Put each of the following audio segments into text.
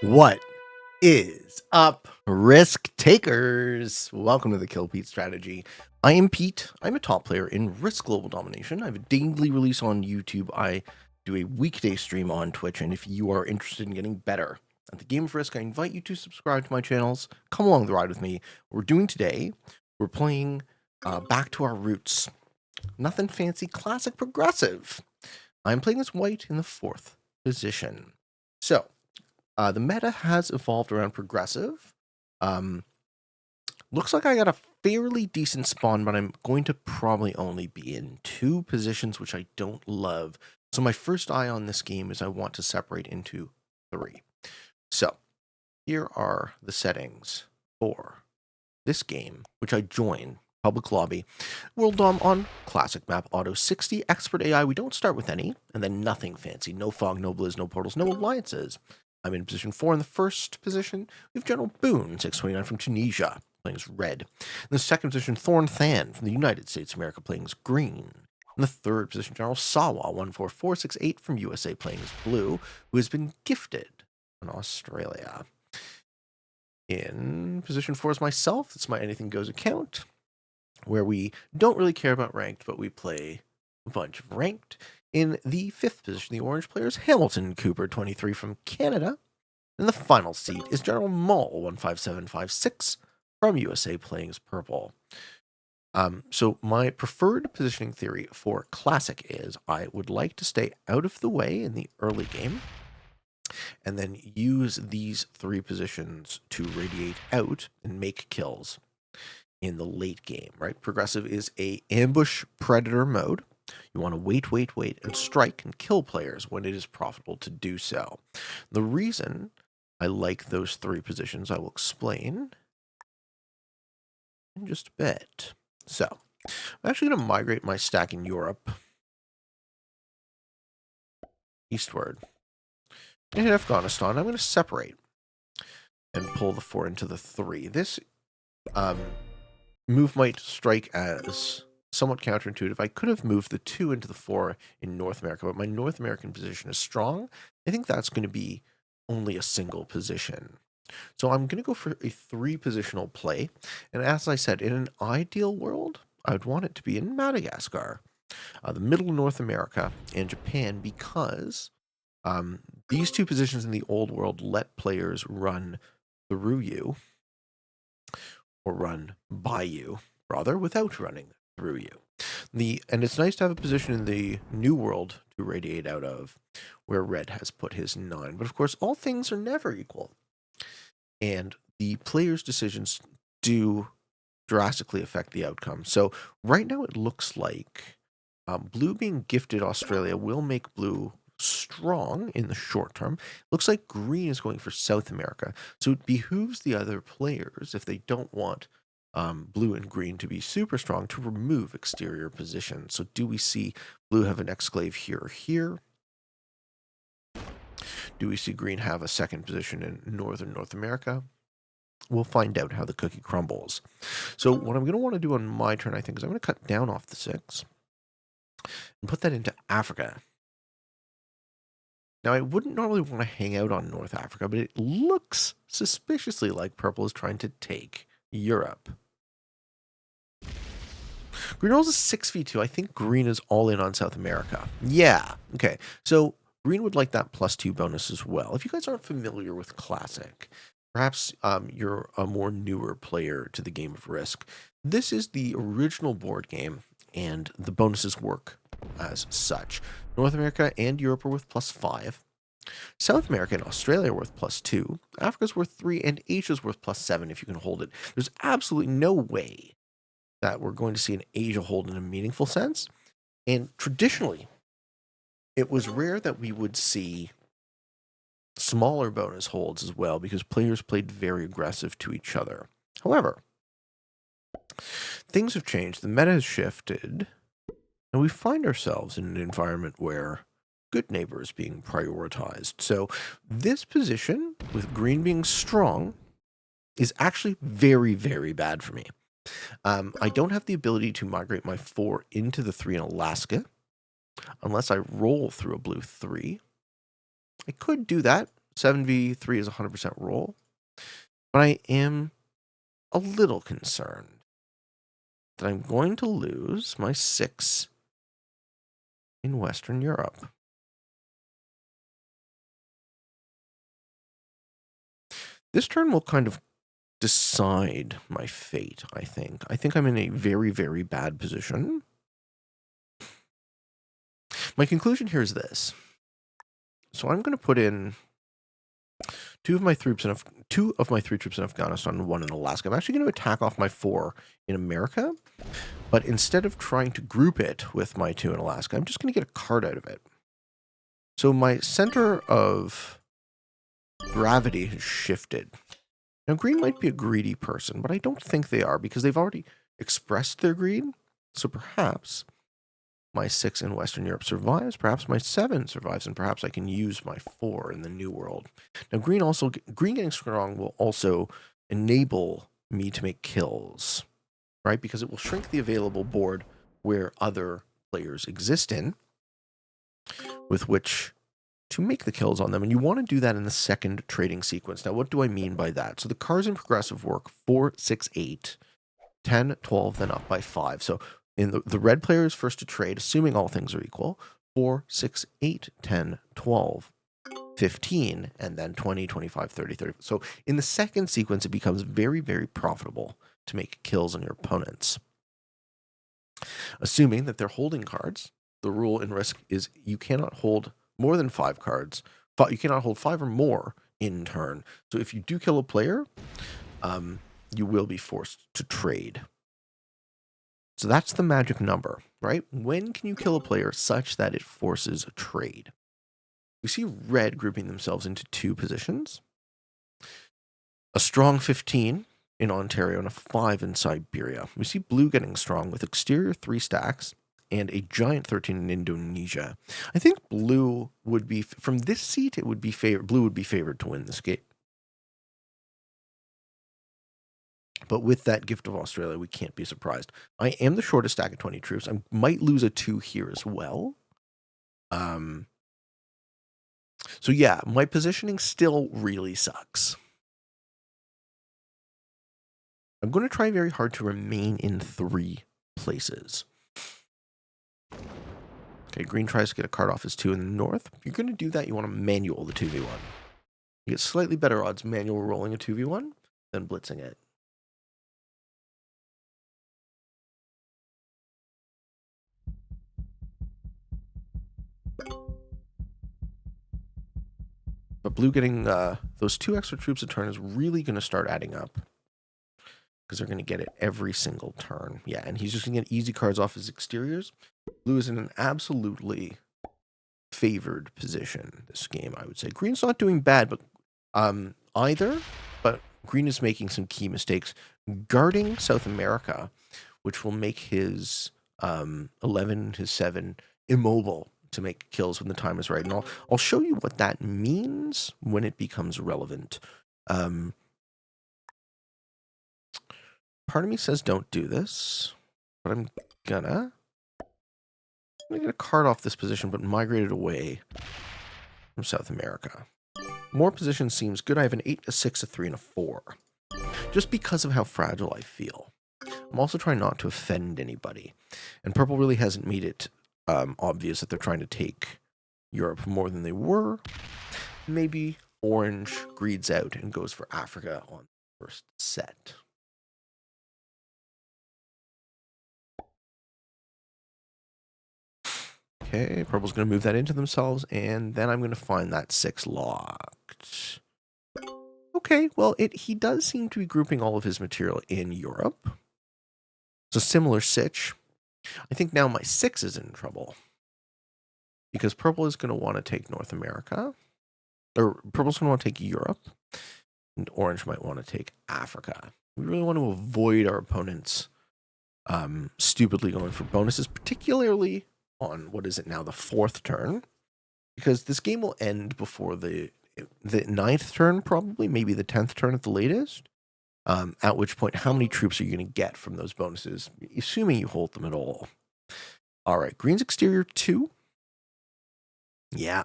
What is up, risk takers? Welcome to the Kill Pete strategy. I am Pete. I'm a top player in Risk Global Domination. I have a daily release on YouTube. I do a weekday stream on Twitch, and if you are interested in getting better at the game of Risk, I invite you to subscribe to my channels. Come along the ride with me. What we're doing today, we're playing Back to Our Roots. Nothing fancy, classic progressive. I'm playing as white in the 4th position. So, the meta has evolved around progressive. Looks like I got a fairly decent spawn, but I'm going to probably only be in 2 positions, which I don't love. So my first eye on this game is I want to separate into 3. So here are the settings for this game, which I join. Public lobby, world dom on classic map, auto 60, expert AI. We don't start with any, and then nothing fancy. No fog, no blizz, no portals, no alliances. I'm in position 4 in the first position. We have General Boone, 629 from Tunisia, playing as red. In the second position, Thorn Than from the United States of America, playing as green. In the third position, General Sawa, 14468 from USA, playing as blue, who has been gifted in Australia. In position 4 is myself. It's my Anything Goes account, where we don't really care about ranked, but we play a bunch of ranked. In the 5th position, the orange players, Hamilton Cooper, 23 from Canada. And the final seat is General Mull, 15756 from USA, playing as purple. So my preferred positioning theory for classic is I would like to stay out of the way in the early game, and then use these 3 positions to radiate out and make kills in the late game, right? Progressive is a ambush predator mode. You want to wait, and strike and kill players when it is profitable to do so. The reason I like those 3 positions, I will explain in just a bit. So, I'm actually going to migrate my stack in Europe eastward. And in Afghanistan, I'm going to separate and pull the 4 into the 3. This move might strike as somewhat counterintuitive. I could have moved the 2 into the 4 in North America, but my North American position is strong. I think that's going to be only a single position. So I'm going to go for a 3-positional play. And as I said, in an ideal world, I would want it to be in Madagascar, the middle of North America, and Japan, because these 2 positions in the old world let players run through you, or run by you, rather, without running through you. And it's nice to have a position in the new world to radiate out of, where red has put his 9. But of course, all things are never equal. And the player's decisions do drastically affect the outcome. So right now it looks like blue being gifted Australia will make blue strong in the short term. Looks like green is going for South America. So it behooves the other players, if they don't want blue and green to be super strong, to remove exterior positions. So do we see blue have an exclave here or here? Do we see green have a second position in northern North America? We'll find out how the cookie crumbles. So what I'm going to want to do on my turn, I think, is I'm going to cut down off the 6 and put that into Africa. Now, I wouldn't normally want to hang out on North Africa, but it looks suspiciously like purple is trying to take Europe. Green rolls a 6v2. I think green is all in on South America. Yeah. Okay. So green would like that +2 bonus as well. If you guys aren't familiar with Classic, perhaps you're a more newer player to the game of Risk. This is the original board game, and the bonuses work as such. North America and Europe are worth +5. South America and Australia are worth +2. Africa's worth 3, and Asia's worth +7 if you can hold it. There's absolutely no way that we're going to see an Asia hold in a meaningful sense. And traditionally, it was rare that we would see smaller bonus holds as well, because players played very aggressive to each other. However, things have changed. The meta has shifted, and we find ourselves in an environment where good neighbor is being prioritized. So this position, with green being strong, is actually very, very bad for me. I don't have the ability to migrate my 4 into the 3 in Alaska unless I roll through a blue 3. I could do that, 7v3 is 100% roll. But I am a little concerned that I'm going to lose my 6 in Western Europe. This turn will kind of decide my fate, I think. I think I'm in a very, very bad position. My conclusion here is this. So I'm going to put in two of my 3 troops in Afghanistan and 1 in Alaska. I'm actually going to attack off my 4 in America, but instead of trying to group it with my 2 in Alaska, I'm just going to get a card out of it. So my center of gravity has shifted. Now, green might be a greedy person, but I don't think they are because they've already expressed their greed. So perhaps my 6 in Western Europe survives, perhaps my 7 survives, and perhaps I can use my 4 in the New World. Now, green getting strong will also enable me to make kills, right? Because it will shrink the available board where other players exist in, with which to make the kills on them. And you want to do that in the second trading sequence. Now, what do I mean by that? So the cards in progressive work 4, 6, 8, 10, 12, then up by 5. So in the red player is first to trade, assuming all things are equal. 4, 6, 8, 10, 12, 15, and then 20, 25, 30, 30. So in the second sequence, it becomes very, very profitable to make kills on your opponents. Assuming that they're holding cards, the rule in Risk is you cannot hold more than 5 cards. You cannot hold 5 or more in turn. So if you do kill a player, you will be forced to trade. So that's the magic number, right? When can you kill a player such that it forces a trade? We see red grouping themselves into 2 positions. A strong 15 in Ontario and a 5 in Siberia. We see blue getting strong with exterior 3 stacks and a giant 13 in Indonesia. I think blue would be, from this seat, it would be blue would be favored to win this game. But with that gift of Australia, we can't be surprised. I am the shortest stack of 20 troops. I might lose a 2 here as well. So yeah, my positioning still really sucks. I'm going to try very hard to remain in 3 places. Okay, green tries to get a card off his 2 in the north. If you're going to do that, you want to manual the 2v1. You get slightly better odds manual rolling a 2v1 than blitzing it. But blue getting those 2 extra troops a turn is really going to start adding up. Because they're going to get it every single turn. Yeah, and he's just going to get easy cards off his exteriors. Blue is in an absolutely favored position this game, I would say. Green's not doing bad, but either. But green is making some key mistakes. Guarding South America, which will make his 11, his 7 immobile to make kills when the time is right. And I'll show you what that means when it becomes relevant. Part of me says don't do this, but I'm gonna get a card off this position, but migrate it away from South America. More position seems good. I have an 8, a 6, a 3, and a 4. Just because of how fragile I feel. I'm also trying not to offend anybody. And purple really hasn't made it obvious that they're trying to take Europe more than they were. Maybe orange greeds out and goes for Africa on the first set. Okay, purple's going to move that into themselves, and then I'm going to find that 6 locked. Okay, well, he does seem to be grouping all of his material in Europe. It's a similar sitch. I think now my 6 is in trouble. Because purple is going to want to take North America. Or purple's going to want to take Europe. And orange might want to take Africa. We really want to avoid our opponents stupidly going for bonuses, particularly on, what is it now, the 4th turn, because this game will end before the 9th turn, probably, maybe the 10th turn at the latest, at which point, how many troops are you going to get from those bonuses, assuming you hold them at all? All right, green's exterior 2. Yeah,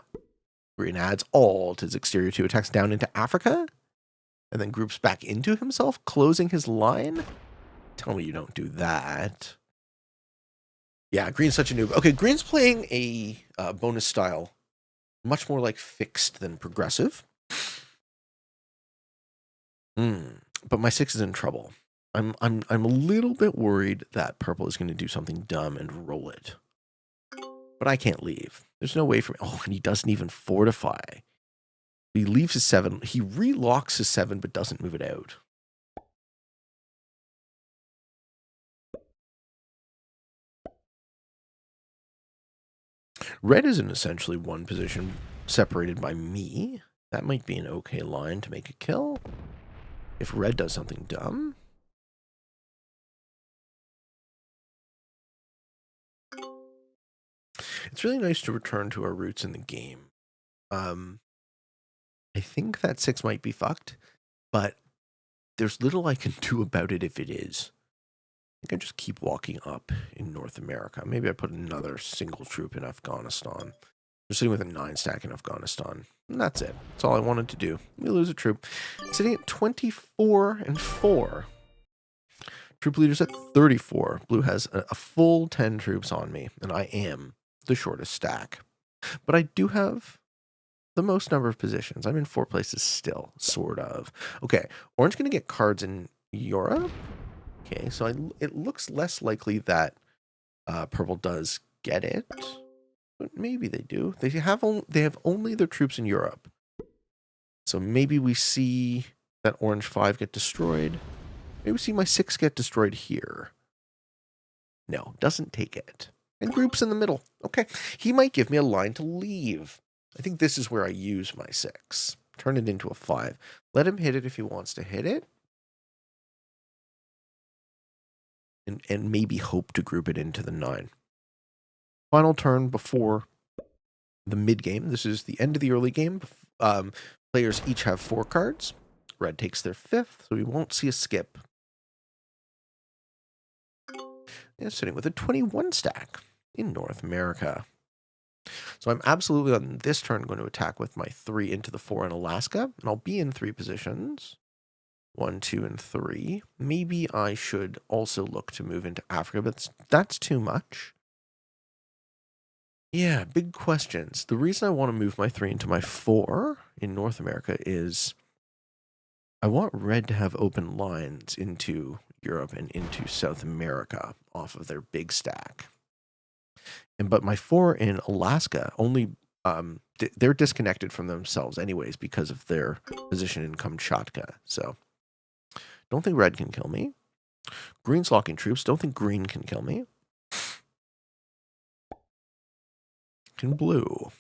Green adds all to his exterior 2 attacks down into Africa, and then groups back into himself, closing his line. Tell me you don't do that. Yeah, green's such a noob. Okay, green's playing a bonus style, much more like fixed than progressive. But my 6 is in trouble. I'm a little bit worried that purple is going to do something dumb and roll it. But I can't leave. There's no way for me. Oh, and he doesn't even fortify. He leaves his 7. He relocks his 7, but doesn't move it out. Red is in essentially one position separated by me. That might be an okay line to make a kill. If red does something dumb. It's really nice to return to our roots in the game. I think that 6 might be fucked, but there's little I can do about it if it is. I think I just keep walking up in North America. Maybe I put another single troop in Afghanistan. We're sitting with a 9 stack in Afghanistan. And that's it. That's all I wanted to do. We lose a troop. Sitting at 24 and 4. Troop leader's at 34. Blue has a full 10 troops on me, and I am the shortest stack. But I do have the most number of positions. I'm in 4 places still, sort of. Okay, orange going to get cards in Europe. Okay, so it looks less likely that purple does get it, but maybe they do. They have only their troops in Europe. So maybe we see that orange 5 get destroyed. Maybe we see my 6 get destroyed here. No, doesn't take it. And groups in the middle. Okay, he might give me a line to leave. I think this is where I use my 6. Turn it into a 5. Let him hit it if he wants to hit it. And maybe hope to group it into the 9. Final turn before the mid game. This is the end of the early game. Players each have 4 cards. Red takes their 5th, so we won't see a skip. Yeah, sitting with a 21 stack in North America. So I'm absolutely on this turn going to attack with my 3 into the 4 in Alaska, and I'll be in 3 positions. 1, 2, and 3. Maybe I should also look to move into Africa, but that's too much. Yeah, big questions. The reason I want to move my 3 into my 4 in North America is I want red to have open lines into Europe and into South America off of their big stack. But my 4 in Alaska only they're disconnected from themselves anyways because of their position in Kamchatka. So don't think red can kill me. Green's locking troops. Don't think green can kill me. Can blue.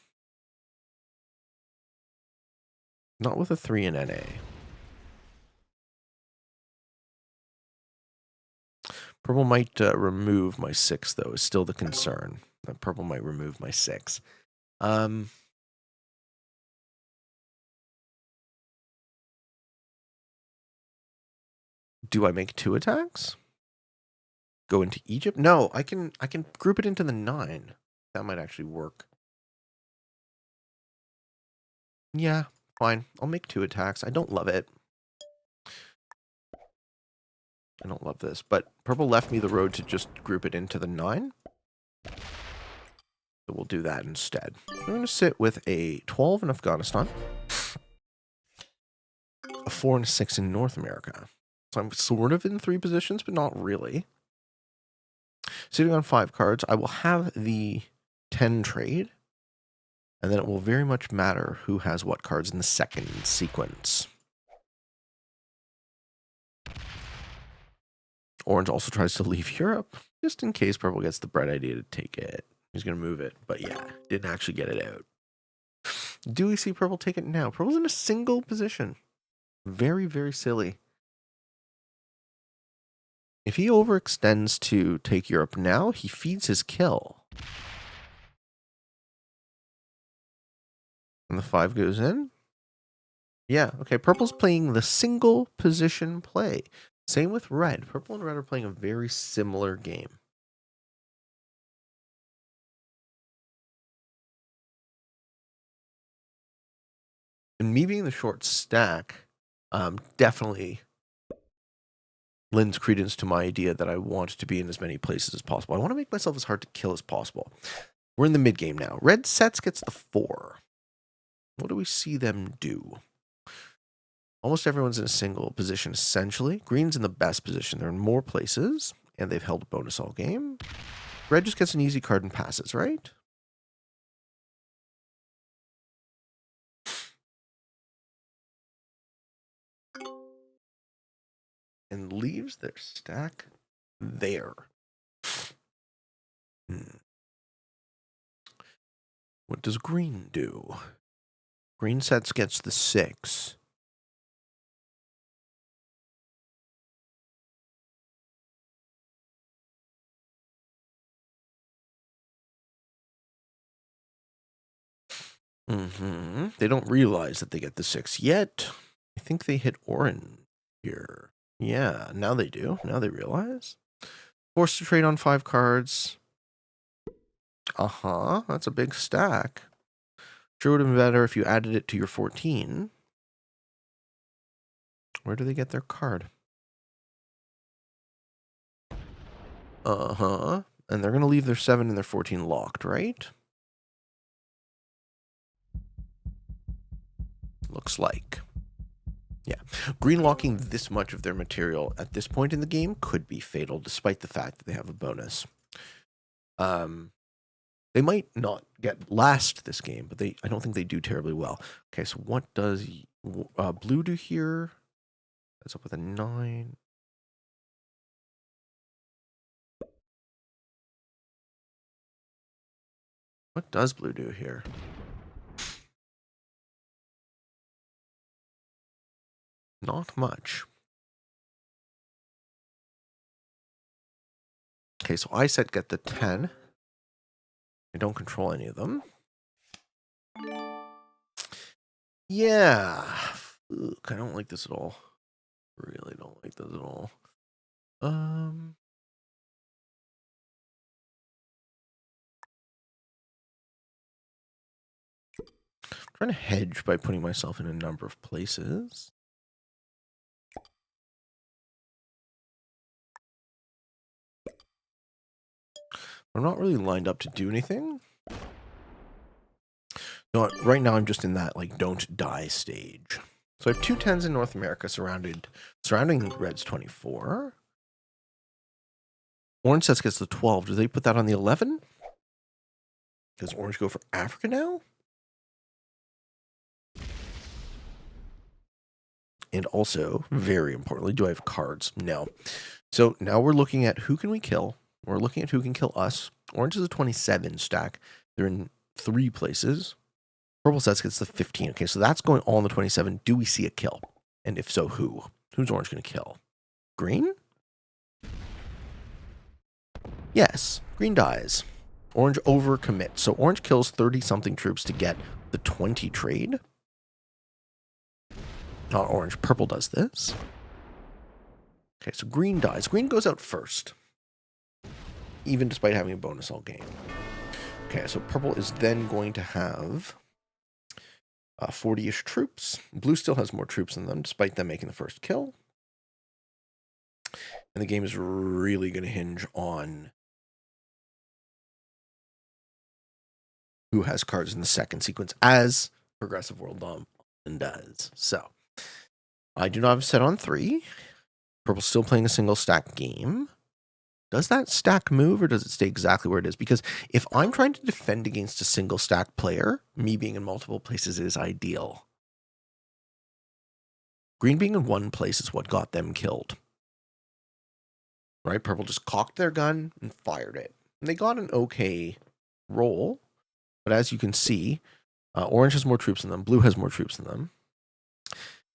Not with a 3 in NA. Purple might remove my 6, though, is still the concern. That purple might remove my 6. Do I make 2 attacks? Go into Egypt? No, I can group it into the 9. That might actually work. Yeah, fine. I'll make 2 attacks. I don't love it. I don't love this, but purple left me the road to just group it into the 9. So we'll do that instead. I'm going to sit with a 12 in Afghanistan, a 4 and a 6 in North America. So I'm sort of in 3 positions, but not really. Sitting on 5 cards, I will have the 10 trade, and then it will very much matter who has what cards in the second sequence. Orange also tries to leave Europe, just in case purple gets the bright idea to take it. He's going to move it, but yeah, didn't actually get it out. Do we see purple take it now? Purple's in a single position. Very, very silly. If he overextends to take Europe now, he feeds his kill. And the 5 goes in. Yeah, okay, purple's playing the single position play. Same with red. Purple and red are playing a very similar game. And me being the short stack definitely lends credence to my idea that I want to be in as many places as possible. I want to make myself as hard to kill as possible. We're in the mid game now. Red sets gets the 4. What do we see them do? Almost everyone's in a single position, essentially. Green's in the best position. They're in more places, and they've held a bonus all game. Red just gets an easy card and passes, right? And leaves their stack there. What does green do? Green sets gets the 6. They don't realize that they get the 6 yet. I think they hit orange here. Yeah, now they do. Now they realize. Forced to trade on 5 cards. That's a big stack. Sure would have been better if you added it to your 14. Where do they get their card? And they're going to leave their 7 and their 14 locked, right? Looks like. Yeah. Green locking this much of their material at this point in the game could be fatal, despite the fact that they have a bonus. They might not get last this game, but I don't think they do terribly well. Okay, so what does blue do here? That's up with a 9. What does blue do here? Not much. Okay, so I set get the 10. I don't control any of them. Yeah. I don't like this at all. Really don't like this at all. Trying to hedge by putting myself in a number of places. I'm not really lined up to do anything. No, right now I'm just in that like don't die stage. So I have 2 10s in North America surrounding Red's 24. Orange sets gets the 12. Do they put that on the 11? Does Orange go for Africa now? And also, very importantly, do I have cards? No. So now we're looking at who can we kill. We're looking at who can kill us. Orange is a 27 stack. They're in 3 places. Purple sets gets the 15. Okay, so that's going all in the 27. Do we see a kill? And if so, who? Who's Orange going to kill? Green? Yes, green dies. Orange overcommits. So Orange kills 30-something troops to get the 20 trade. Not Orange. Purple does this. Okay, so green dies. Green goes out first, even despite having a bonus all game. Okay, so purple is then going to have 40-ish troops. Blue still has more troops than them, despite them making the first kill. And the game is really going to hinge on who has cards in the second sequence, as Progressive World Dom does. So, I do not have a set on 3. Purple's still playing a single stack game. Does that stack move or does it stay exactly where it is? Because if I'm trying to defend against a single stack player, me being in multiple places is ideal. Green being in one place is what got them killed. Right? Purple just cocked their gun and fired it. And they got an okay roll. But as you can see, orange has more troops than them. Blue has more troops than them.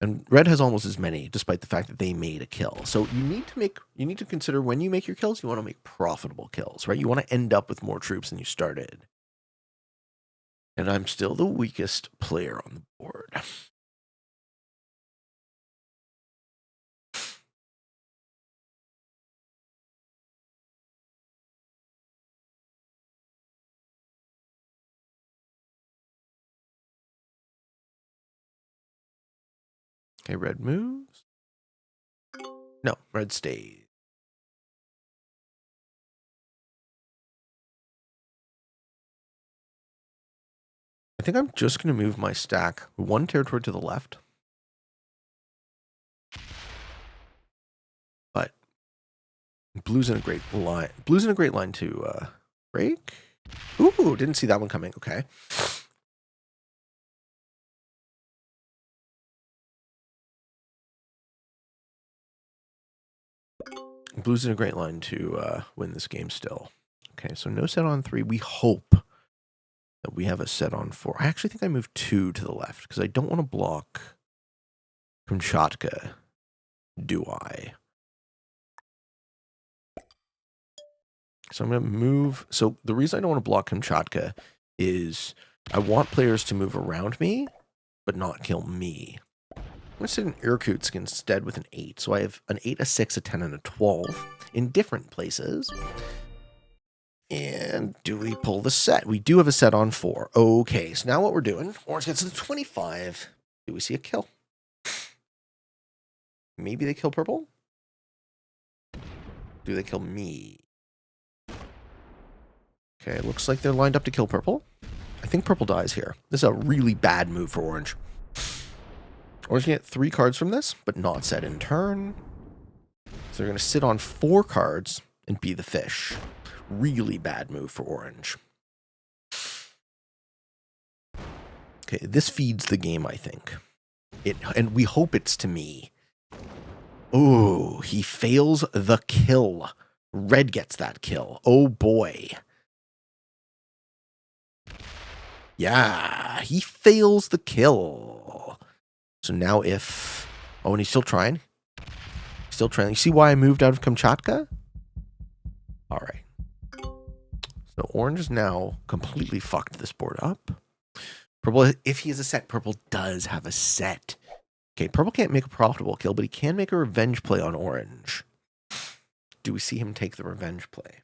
And red has almost as many, despite the fact that they made a kill. So you need to consider when you make your kills, you want to make profitable kills, right? You want to end up with more troops than you started. And I'm still the weakest player on the board. Okay, red moves. No, red stays. I think I'm just going to move my stack one territory to the left. But blue's in a great line. Blue's in a great line to break. Ooh, didn't see that one coming. Okay. Blue's in a great line to win this game still. Okay, so no set on 3. We hope that we have a set on 4. I actually think I moved 2 to the left because I don't want to block Kamchatka. Do I? So I'm going to move. So the reason I don't want to block Kamchatka is I want players to move around me, but not kill me. I'm going to sit in Irkutsk instead with an 8. So I have an 8, a 6, a 10, and a 12 in different places. And do we pull the set? We do have a set on 4. Okay, so now what we're doing, orange gets to the 25. Do we see a kill? Maybe they kill purple? Do they kill me? Okay, looks like they're lined up to kill purple. I think purple dies here. This is a really bad move for orange. Orange can get 3 cards from this, but not set in turn. So they're going to sit on 4 cards and be the fish. Really bad move for orange. Okay, this feeds the game, I think. And we hope it's to me. Ooh, he fails the kill. Red gets that kill. Oh boy. Yeah, he fails the kill. So now if... Oh, and he's still trying. Still trying. You see why I moved out of Kamchatka? All right. So orange is now completely fucked this board up. Purple, if he has a set, purple does have a set. Okay, purple can't make a profitable kill, but he can make a revenge play on orange. Do we see him take the revenge play?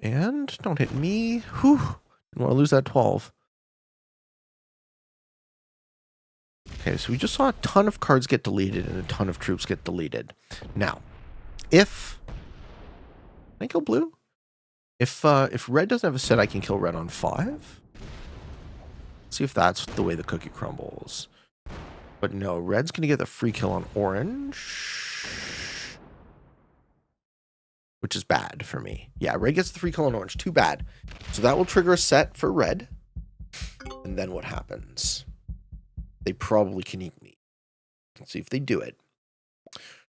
And don't hit me. Whew. Didn't want to lose that 12. Okay, so we just saw a ton of cards get deleted and a ton of troops get deleted. Now, if... Can I kill blue? If red doesn't have a set, I can kill red on 5. Let's see if that's the way the cookie crumbles. But no, red's going to get the free kill on orange. Which is bad for me. Yeah, red gets the free kill on orange. Too bad. So that will trigger a set for red. And then what happens? They probably can eat me. Let's see if they do it.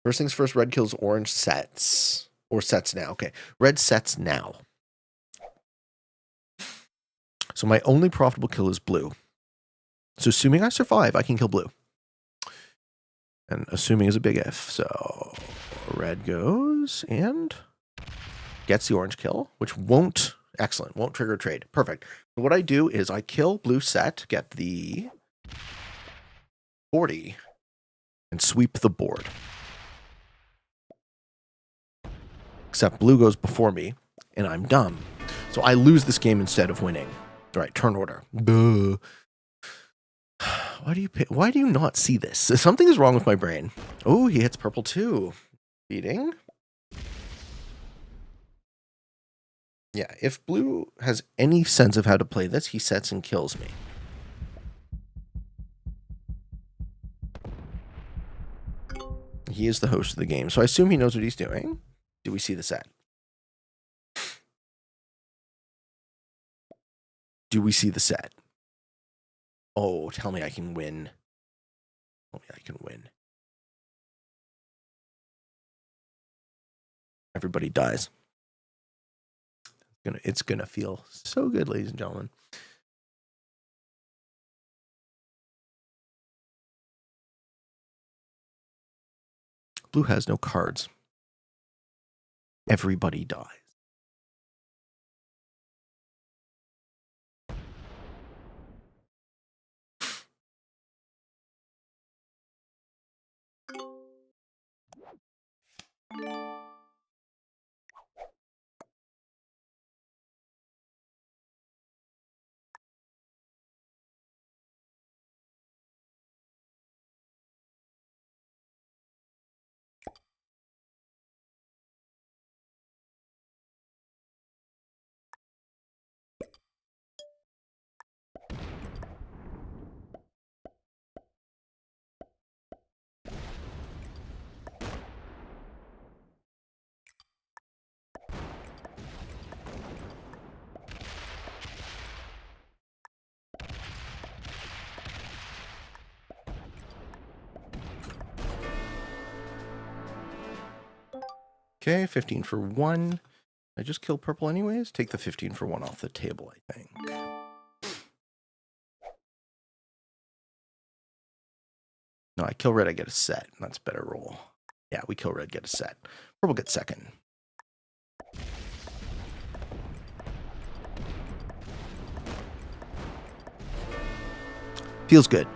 First things first, red kills orange sets. Or sets now. Okay, red sets now. So my only profitable kill is blue. So assuming I survive, I can kill blue. And assuming is a big if. So red goes and gets the orange kill, which won't, excellent, won't trigger trade. Perfect. So what I do is I kill blue set, get the 40, and sweep the board. Except blue goes before me, and I'm dumb. So I lose this game instead of winning. All right, turn order. Duh. Why do you not see this? Something is wrong with my brain. Oh, he hits purple too. Beating. Yeah, if blue has any sense of how to play this, he sets and kills me. He is the host of the game, so I assume he knows what he's doing. Do we see the set? Do we see the set? Oh, tell me I can win. Tell me I can win. Everybody dies. It's gonna feel so good, ladies and gentlemen. Blue has no cards. Everybody dies. Okay, 15 for 1. I just kill purple anyways? Take the 15 for 1 off the table, I think. No, I kill red, I get a set. That's a better roll. Yeah, we kill red, get a set. Purple gets second. Feels good.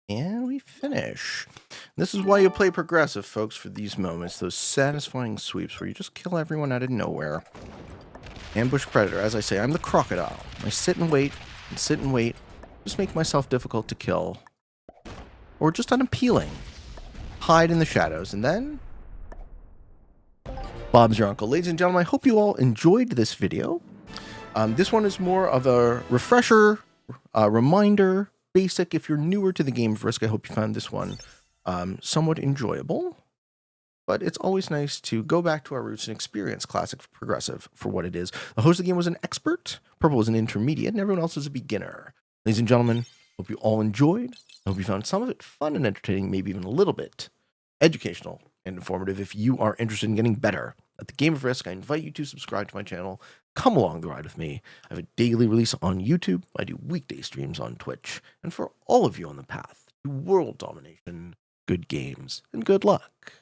And we finish. This is why you play progressive, folks, for these moments. Those satisfying sweeps where you just kill everyone out of nowhere. Ambush predator. As I say, I'm the crocodile. I sit and wait and sit and wait. Just make myself difficult to kill. Or just unappealing. Hide in the shadows. And then Bob's your uncle. Ladies and gentlemen, I hope you all enjoyed this video. This one is more of a refresher, reminder, basic. If you're newer to the game of Risk, I hope you found this one somewhat enjoyable. But it's always nice to go back to our roots and experience classic progressive for what it is. The host of the game was an expert, Purple was an intermediate, and everyone else was a beginner. Ladies and gentlemen, hope you all enjoyed. I hope you found some of it fun and entertaining, maybe even a little bit educational and informative. If you are interested in getting better at the game of Risk, I invite you to subscribe to my channel. Come along the ride with me. I have a daily release on YouTube. I do weekday streams on Twitch. And for all of you on the path to world domination, good games and good luck.